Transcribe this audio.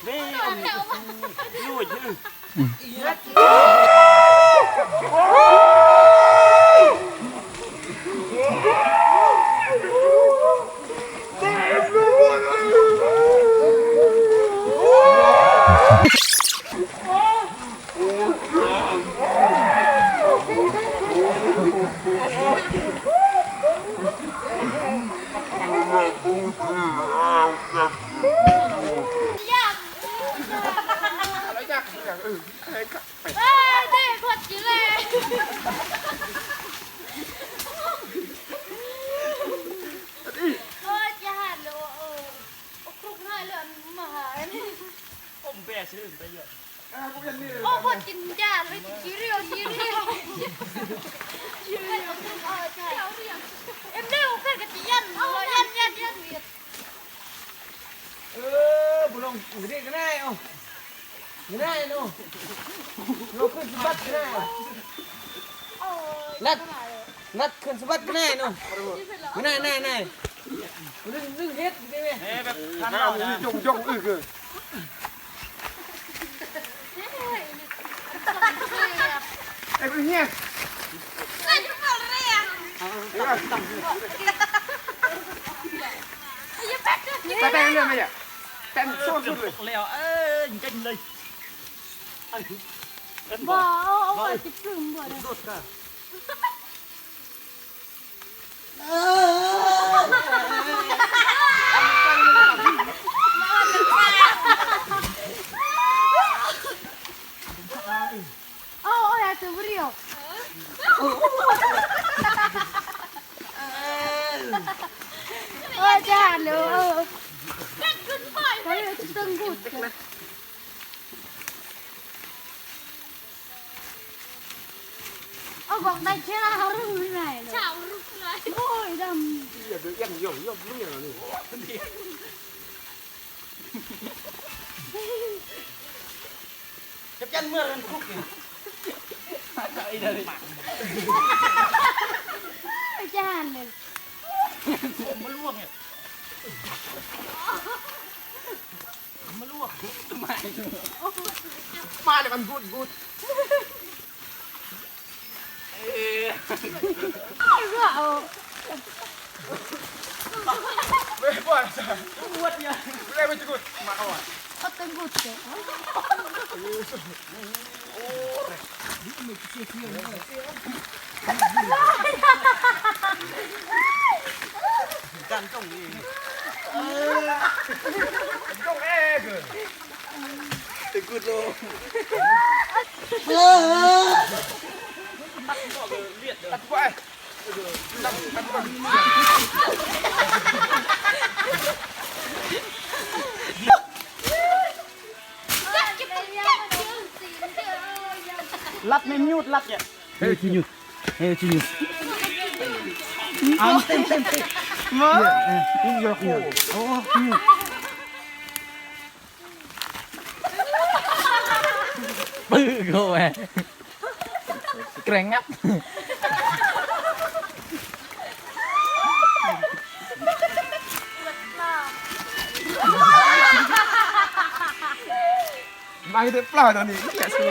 นี่ลุยชื่อผมแบะชื่อไปเยอะโอ้พอกินยาเลยชีเรียวชีเรียวใช่เอ็มเดียวแค่กระติยันเรายันเวียดบุลงไม่ได้ก็ได้เอาไม่ได้โน่เราขึ้นสะบัดก็ได้นัดขึ้นสะบัดก็ได้โน่ไม่ได้นึ่งเฮ็ดได้ไหมแบบทานเราจงคือไอ้พวกเนี้ยไอ้ทุกคนเลยอ่ะอย่าแป๊กด้วยแต่เรื่องอะไรอ่ะแต่โซนสุดเลยแล้วยิงกันเลยบ่เอาไปติดกึ่งบ่ได้สุดค่ะอย่าตัวเรียวจ้าเลยกัดขึ้นไปเฮ้ยตึงบุดเอาบอกได้แค่เรารู้ไหนเช้ารู้ไหนโอ้ยดำอย่ายังรู้อย่างนี้จับยันเมื่อกันคุกนี่ใจเลยจ้าเลยผมมาลวกเนี่ยมาลวกมาเลยมันกูดก็เอาไม่ปวดปวดเนี่ยไม่ไม่จะกูดมาเอาอ่ะเอาตึงบุดเสร็จกันตรงนี้จงคือตึกกุดโลตัดบอกเลยเลียดตัดไปตัดไปรัดไม่มิวดรัดเนี่ยเฮ้ยชิญุดเอาเต็มมานี่ยกอยู่โอ้ปื้อโง่แหวแกร่งงับมาที่เปล่าตอนนี้แค่ซื้อ